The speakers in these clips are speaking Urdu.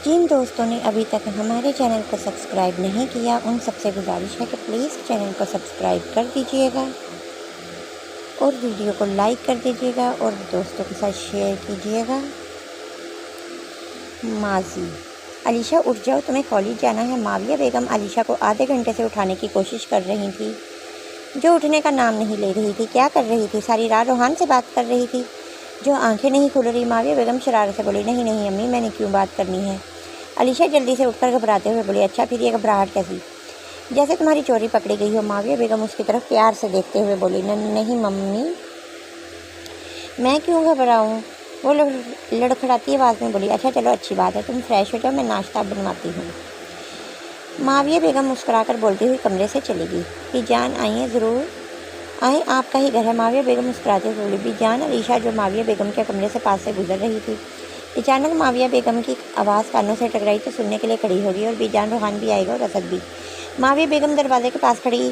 جن دوستوں نے ابھی تک ہمارے چینل کو سبسکرائب نہیں کیا ان سب سے گزارش ہے کہ پلیز چینل کو سبسکرائب کر دیجیے گا اور ویڈیو کو لائک کر دیجیے گا اور دوستوں کے ساتھ شیئر کیجیے گا۔ ماضی: علیشہ اٹھ جاؤ، تمہیں کالج جانا ہے۔ معاویہ بیگم علیشہ کو آدھے گھنٹے سے اٹھانے کی کوشش کر رہی تھی، جو اٹھنے کا نام نہیں لے رہی تھی۔ کیا کر رہی تھی؟ ساری رات روحان سے بات کر رہی تھی، جو آنکھیں نہیں کھل رہی۔ معاویہ بیگم شرارت سے بولی، نہیں امی، میں نے کیوں بات کرنی ہے؟ علیشہ جلدی سے اٹھ کر گھبراتے ہوئے بولی، اچھا پھر یہ گھبراہٹ کیسی؟ جیسے تمہاری چوری پکڑی گئی ہو۔ معاویہ بیگم اس کی طرف پیار سے دیکھتے ہوئے بولی، نہیں ممی، میں کیوں گھبراؤں؟ وہ لڑکھڑاتی آواز میں بولی، اچھا چلو اچھی بات ہے، تم فریش ہو جاؤ، میں ناشتہ بنواتی ہوں۔ معاویہ بیگم مسکرا کر بولتی ہوئی کمرے سے چلی گئی۔ بی جان آئیے، ضرور آئیں، آپ کا ہی گھر ہے۔ معاویہ بیگم مسکراتے ہوئے بولی، بی جان۔ علیشہ جو معاویہ بیگم کے کمرے سے پاس سے گزر رہی تھی، اچانک معاویہ بیگم کی آواز کانوں سے ٹکرائی تو سننے کے لیے کھڑی ہو گئی، اور بی جان روحان بھی آئے گا اور اسد بھی۔ معاویہ بیگم دروازے کے پاس کھڑی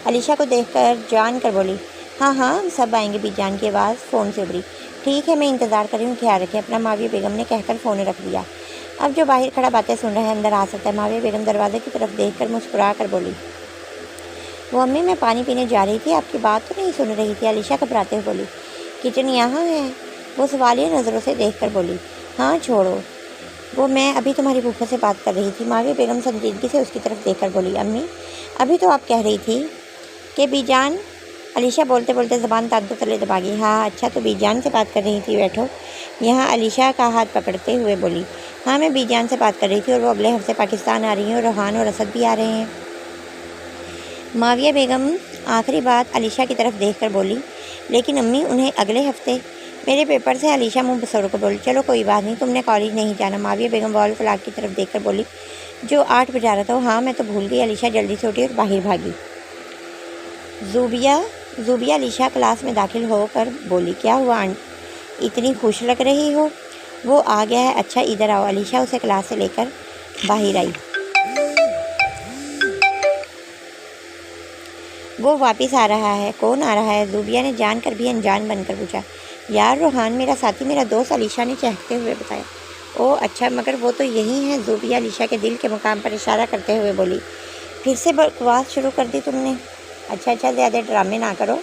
علیشہ کو دیکھ کر جان کر بولی، ہاں سب آئیں گے۔ بی جان کی آواز فون سے ابھری، ٹھیک ہے میں انتظار کر رہی ہوں، خیال رکھیں اپنا۔ معاویہ بیگم نے کہہ کر فون رکھ دیا۔ اب جو باہر کھڑا باتیں سن رہا ہے اندر آ سکتا ہے۔ معاویہ بیگم دروازے کی طرف دیکھ کر مسکرا کر بولی، وہ امی میں پانی پینے جا رہی تھی، آپ کی بات تو نہیں سن رہی تھی؟ علیشہ گھبراتے ہوئے بولی، کچن یہاں ہے؟ وہ سوالیہ نظروں سے دیکھ کر بولی، ہاں چھوڑو، وہ میں ابھی تمہاری پھوپھو سے بات کر رہی تھی۔ معاویہ بیگم سنجیدگی سے اس کی طرف دیکھ کر بولی، امی ابھی تو آپ کہہ رہی تھی کہ بی جان۔ علیشہ بولتے بولتے زبان دانتوں تلے دبا گئی۔ ہاں اچھا، تو بی جان سے بات کر رہی تھی، بیٹھو یہاں۔ علیشہ کا ہاتھ پکڑتے ہوئے بولی، ہاں میں بی جان سے بات کر رہی تھی، اور وہ اگلے ہفتے پاکستان آ رہی ہیں، اور روحان اور اسد بھی آ رہے ہیں۔ معاویہ بیگم آخری بات علیشہ کی طرف دیکھ کر بولی، لیکن امی انہیں اگلے ہفتے میرے پیپر سے۔ علیشہ منہ بسور کو بولی، چلو کوئی بات نہیں، تم نے کالج نہیں جانا۔ معاویہ بیگم وال کلاک کی طرف دیکھ کر بولی، جو 8 بجا رہا تھا۔ ہاں میں تو بھول گئی۔ علیشہ جلدی سے اٹھی اور باہر بھاگی۔ زوبیہ علیشہ کلاس میں داخل ہو کر بولی، کیا ہوا اتنی خوش لگ رہی ہو؟ وہ آ گیا ہے؟ اچھا ادھر آؤ۔ علیشہ اسے کلاس سے لے کر باہر آئی۔ وہ واپس آ رہا ہے؟ کون آ رہا ہے؟ زوبیہ نے جان کر بھی انجان بن کر پوچھا۔ یار روحان میرا ساتھی، میرا دوست، علیشہ نے چہکتے ہوئے بتایا۔ او اچھا، مگر وہ تو یہی ہے۔ زوبیہ علیشہ کے دل کے مقام پر اشارہ کرتے ہوئے بولی، پھر سے بکواس شروع کر دی تم نے؟ اچھا زیادہ ڈرامے نہ کرو،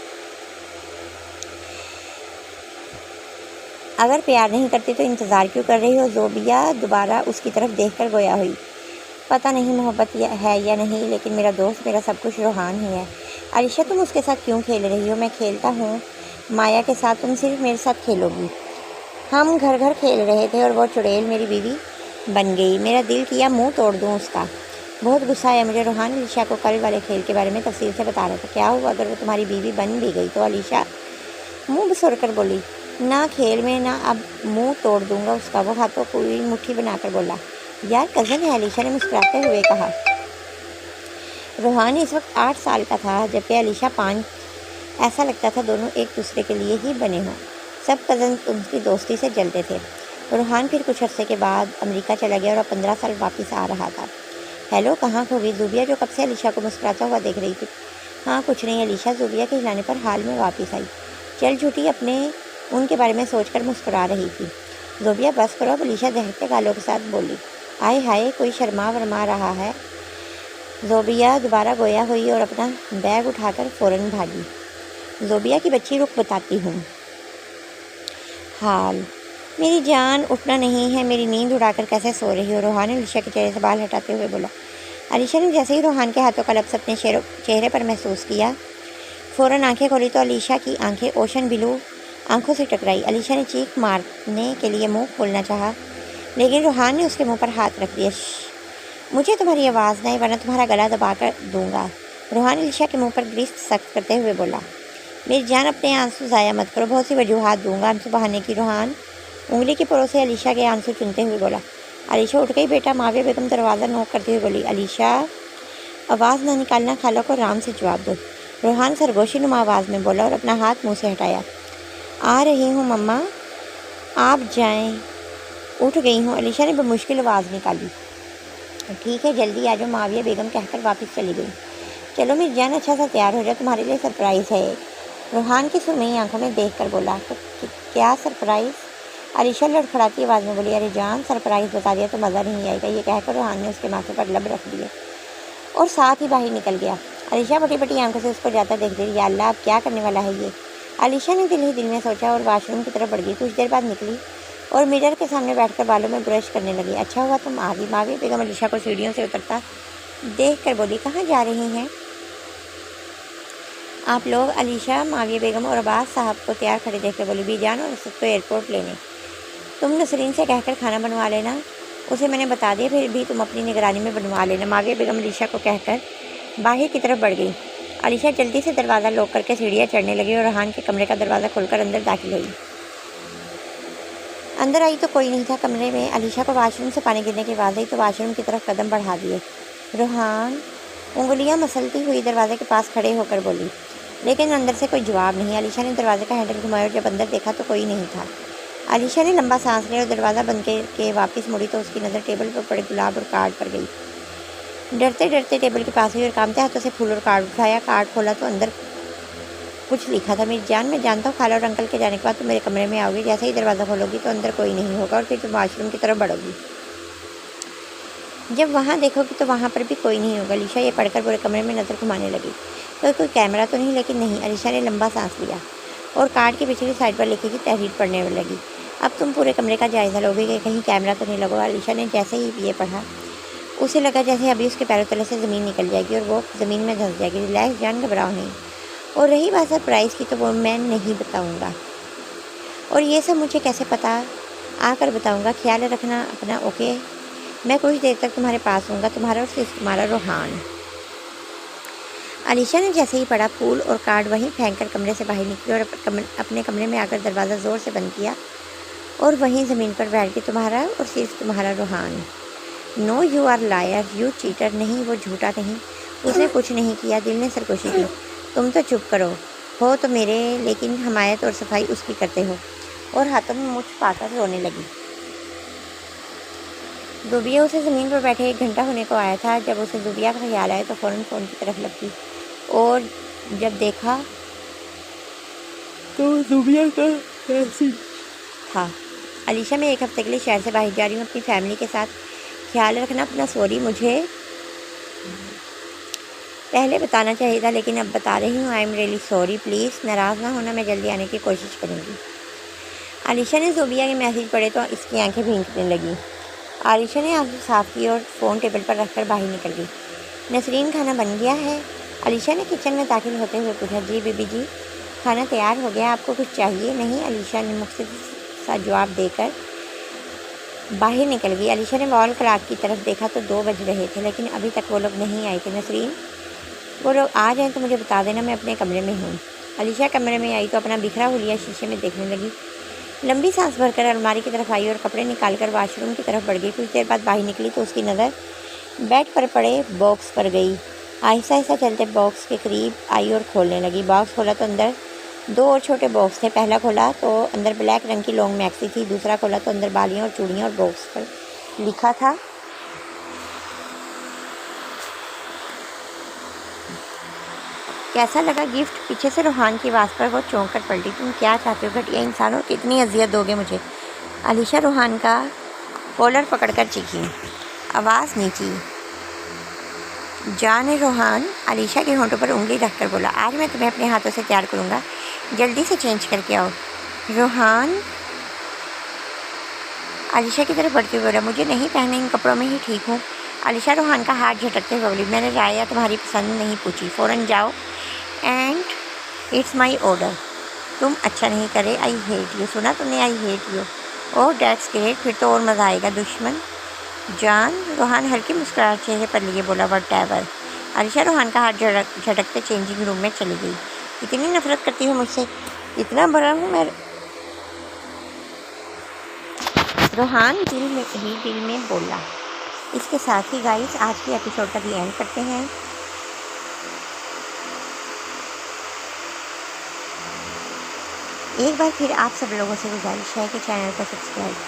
اگر پیار نہیں کرتی تو انتظار کیوں کر رہی ہو؟ زوبیہ دوبارہ اس کی طرف دیکھ کر گویا ہوئی، پتہ نہیں محبت ہے یا نہیں، لیکن میرا دوست، میرا سب کچھ روحان ہی ہے۔ علیشہ تم اس کے ساتھ کیوں کھیل رہی ہو؟ میں کھیلتا ہوں مایا کے ساتھ، تم صرف میرے ساتھ کھیلو گی۔ ہم گھر کھیل رہے تھے اور وہ چڑیل میری بیوی بن گئی، میرا دل کیا منہ توڑ دوں اس کا۔ بہت غصہ آیا مجھے۔ روحان علیشہ کو کل والے کھیل کے بارے میں تفصیل سے بتا رہا تھا۔ کیا ہوا اگر وہ تمہاری بیوی بن بھی گئی تو؟ علیشہ منہ بسور کر بولی، نہ کھیل میں، نہ اب منہ توڑ دوں گا اس کا۔ وہ ہاتھوں کو مٹھی بنا کر بولا، یار کزن ہے، علیشہ نے مسکراتے ہوئے کہا۔ روحان اس وقت 8 سال کا تھا، جبکہ علیشہ 5۔ ایسا لگتا تھا دونوں ایک دوسرے کے لیے ہی بنے ہوں۔ سب کزن ان کی دوستی سے جلتے تھے۔ روحان پھر کچھ عرصے کے بعد امریکہ چلا گیا اور اب 15 سال واپس آ رہا تھا۔ ہیلو، کہاں کھو گئی؟ زوبیہ جو کب سے علیشہ کو مسکراتا ہوا دیکھ رہی تھی۔ ہاں کچھ نہیں، علیشہ زوبیہ کے ہلانے پر حال میں واپس آئی۔ چل جھوٹی، اپنے ان کے بارے میں سوچ کر مسکرا رہی تھی۔ زوبیہ بس کرو، علیشہ دہتے گالوں کے ساتھ بولی۔ آئے ہائے، کوئی شرما ورما رہا ہے۔ زوبیہ دوبارہ گویا ہوئی اور اپنا بیگ اٹھا کر فوراً بھاگی۔ زوبیہ کی بچی، رک بتاتی ہوں حال۔ میری جان، اٹھنا نہیں ہے؟ میری نیند اڑا کر کیسے سو رہی ہو؟ روحان نے علیشہ کے چہرے سے بال ہٹاتے ہوئے بولا۔ علیشہ نے جیسے ہی روحان کے ہاتھوں کا لمس اپنے چہرے پر محسوس کیا، فوراً آنکھیں کھولی تو علیشہ کی آنکھیں اوشن بلو آنکھوں سے ٹکرائی۔ علیشہ نے چیخ مارنے کے لیے منہ کھولنا چاہا، لیکن روحان نے اس کے منہ پر ہاتھ رکھ دیا۔ مجھے تمہاری آواز نہ آئی ورنہ تمہارا گلا دبا کر دوں گا، روحان علیشہ کے منہ پر گرفت سخت کرتے ہوئے بولا۔ میری جان، اپنے آنسو ضائع مت کرو، بہت سی وجوہات دوں گا آنسو بہانے کی۔ روحان انگلی کی پروں سے علیشہ کے آنسو چنتے ہوئے بولا۔ علیشہ اٹھ گئی بیٹا، معاویہ بیگم دروازہ نوک کرتے ہوئے بولی۔ علیشہ آواز نہ نکالنا، خالہ کو آرام سے جواب دو، روحان سرگوشی نما آواز میں بولا اور اپنا ہاتھ منہ سے ہٹایا۔ آ رہی ہوں مما، آپ جائیں، اٹھ گئی ہوں، علیشہ نے بمشکل آواز نکالی۔ ٹھیک ہے جلدی آ جاؤ، معاویہ بیگم کہہ کر واپس چلی گئی۔ چلو میری جان، اچھا سا تیار ہو جاؤ، تمہارے لیے سرپرائز ہے۔ روحان کی سرمئی آنکھوں میں دیکھ کر بولا، کیا سرپرائز؟ علیشہ لڑکھڑاتی آواز میں بولی، ارے جان سرپرائز بتا دیا تو مزہ نہیں آئے گا، یہ کہہ کر روحان نے اس کے ماتھے پر لب رکھ دیے اور ساتھ ہی باہر نکل گیا۔ علیشہ بٹی بٹی آنکھوں سے اس کو جاتا دیکھ رہی، یا اللہ اب کیا کرنے والا ہے یہ؟ علیشہ نے دل ہی دل میں سوچا اور واش روم کی طرف بڑھ گئی۔ کچھ دیر بعد نکلی اور مرر کے سامنے بیٹھ کر بالوں میں برش کرنے لگی۔ اچھا ہوا تم آ گئی۔ ماویہ بیگم علیشہ کو سیڑھیوں سے اترتا دیکھ کر بولی، کہاں جا رہی ہیں آپ لوگ؟ علیشہ ماویہ بیگم اور عباس صاحب کو تیار کھڑے دیکھ کر بولی، بی جان اور اسد کو ایئرپورٹ لینے۔ تم نسرین سے کہہ کر کھانا بنوا لینا، اسے میں نے بتا دیا، پھر بھی تم اپنی نگرانی میں بنوا لینا۔ ماویہ بیگم علیشہ کو کہہ کر باہر کی طرف بڑھ گئی۔ علیشہ جلدی سے دروازہ لاک کر کے سیڑھیاں چڑھنے لگی اور ریحان کے کمرے کا دروازہ کھول کر اندر داخل ہوئی۔ اندر آئی تو کوئی نہیں تھا کمرے میں۔ علیشہ کو واش روم سے پانی گرنے کی آواز آئی تو واش روم کی طرف قدم بڑھا دیے۔ ریحان انگلیاں مسلتی ہوئی دروازے کے پاس کھڑے ہو کر بولی، لیکن اندر سے کوئی جواب نہیں۔ علیشہ نے دروازے کا ہینڈل گھمایا اور جب اندر دیکھا تو کوئی نہیں تھا۔ علیشہ نے لمبا سانس لیا اور دروازہ بند کے واپس مڑی تو اس کی نظر ٹیبل پر پڑے گلاب اور کارڈ پر گئی۔ ڈرتے ڈرتے ٹیبل کے پاس ہوئی اور کانپتے ہاتھوں سے پھول اور کارڈ اٹھایا۔ کارڈ کھولا تو اندر کچھ لکھا تھا، میری جان میں جانتا ہوں خالہ اور انکل کے جانے کے بعد تم میرے کمرے میں آؤ گی، جیسے ہی دروازہ کھولو گی تو اندر کوئی نہیں ہوگا اور پھر تم واش روم کی طرف بڑھو گی، جب وہاں دیکھو گی تو وہاں پر بھی کوئی نہیں ہوگا۔ علیشہ یہ پڑھ کر پورے کمرے میں نظر گھمانے لگی، کوئی کیمرہ تو نہیں؟ لیکن نہیں۔ علیشہ نے لمبا سانس لیا اور کارڈ کی پچھلی سائڈ پر لکھی تھی تحریر پڑھنے لگی، اب تم پورے کمرے کا جائزہ لو گے کہ کہیں کیمرہ تو نہیں لگا۔ علیشہ نے جیسے ہی یہ پڑھا اسے لگا جیسے ابھی اس کے پیروں تلے سے زمین نکل جائے گی اور وہ زمین میں دھنس جائے گی۔ ریلیکس جان، گھبراؤ نہیں، اور رہی بات سرپرائز کی تو وہ میں نہیں بتاؤں گا، اور یہ سب مجھے کیسے پتہ؟ آ کر بتاؤں گا، خیال رکھنا اپنا، اوکے؟ میں کچھ دیر تک تمہارے پاس ہوں گا، تمہارا اور صرف تمہارا ریحان۔ علیشہ نے جیسے ہی پڑھا پھول اور کارڈ وہیں پھینک کر کمرے سے باہر نکلی اور اپنے کمرے میں آ کر دروازہ زور سے بند کیا اور وہیں زمین پر بیٹھ گئی۔ تمہارا اور صرف تمہارا Rehan. No you are liar, you cheater. نہیں، وہ جھوٹا نہیں، اس نے کچھ نہیں کیا۔ دل نے سرکوشی کی، تم تو چپ کرو، ہو تو میرے، لیکن حمایت اور صفائی اس کی کرتے ہو، اور ہاتھوں میں مچھ پا کر رونے لگی۔ زوبیہ اسے زمین پر بیٹھے 1 گھنٹہ ہونے کو آیا تھا۔ جب اسے زوبیہ کا خیال آیا تو فوراً فون کی طرف لپکی اور جب دیکھا تو زوبیہ کا میسیج تھا، علیشہ میں 1 ہفتے کے لیے شہر سے باہر جا رہی ہوں اپنی فیملی کے ساتھ، خیال رکھنا اپنا۔ سوری، مجھے پہلے بتانا چاہیے تھا، لیکن اب بتا رہی ہوں، I am really sorry, please ناراض نہ ہونا، میں جلدی آنے کی کوشش کروں گی۔ علیشہ نے زوبیہ کے میسیج پڑھے تو اس کی آنکھیں بھینکنے لگیں۔ علیشہ نے آنکھیں صاف کی اور فون ٹیبل پر رکھ کر باہر نکل گئی۔ نسرین، کھانا بن گیا ہے؟ علیشہ نے کچن میں داخل ہوتے ہوئے پوچھا۔ جی بی بی جی، کھانا تیار ہو گیا، آپ کو کچھ چاہیے؟ نہیں، علیشہ نے مختصر سا جواب دے کر باہر نکل گئی۔ علیشہ نے وال کلاک کی طرف دیکھا تو 2 بج رہے تھے، لیکن ابھی تک وہ لوگ نہیں آئے تھے۔ نسرین، وہ لوگ آ جائیں تو مجھے بتا دینا، میں اپنے کمرے میں ہوں۔ علیشہ کمرے میں آئی تو اپنا بکھرا ہولیا شیشے میں دیکھنے لگی، لمبی سانس بھر کر الماری کی طرف آئی اور کپڑے نکال کر واش روم کی طرف بڑھ گئی۔ کچھ دیر بعد باہر نکلی تو اس کی نظر بیڈ پر پڑے باکس پر گئی۔ آہستہ آہستہ چلتے باکس کے قریب آئی اور کھولنے لگی۔ باکس کھولا تو اندر 2 اور چھوٹے باکس تھے۔ پہلا کھولا تو اندر بلیک رنگ کی لانگ میکسی تھی، دوسرا کھولا تو اندر بالیاں اور چوڑیاں، اور باکس پر لکھا تھا کیسا لگا گفٹ؟ پیچھے سے ریحان کی آواز پر وہ چونک کر پلٹی۔ تم کیا چاہتے ہو گھٹیا انسان، اور کتنی اذیت دو گے مجھے؟ علیشہ ریحان کا کالر پکڑ کر چیخی، آواز نیچی۔ جان ریحان، علیشہ کے ہونٹوں پر انگلی رکھ کر بولا، آج میں تمہیں اپنے ہاتھوں سے تیار کروں گا، جلدی سے چینج کر کے آؤ۔ ریحان علیشہ کی طرف بڑھتے ہوئے بولا، مجھے نہیں پہننے، ان کپڑوں میں ہی ٹھیک ہوں۔ علیشہ ریحان کا ہاتھ جھٹکتے ہوئے بولی، میں نے رائے یا تمہاری پسند نہیں پوچھی، فوراً جاؤ، اینڈ اٹس مائی آرڈر۔ تم اچھا نہیں کرے، آئی ہیٹ یو، سنا تم نے؟ I hate you. Oh that's great, پھر تو اور مزہ آئے گا دشمن۔ جان، ریحان ہلکی مسکراہٹ چہرے پر لیے بولا، وٹ ایور۔ علیشہ ریحان کا ہاتھ جھٹکتے چینجنگ روم میں چلی گئی۔ اتنی نفرت کرتی ہو مجھ سے، اتنا بڑا ہوں میں؟ ریحان دل میں بولا۔ اس کے ساتھ ہی گائز آج کی ایپیسوڈ کا بھی اینڈ کرتے ہیں۔ ایک بار پھر آپ سب لوگوں سے گزارش ہے کہ چینل کو سبسکرائب کریں۔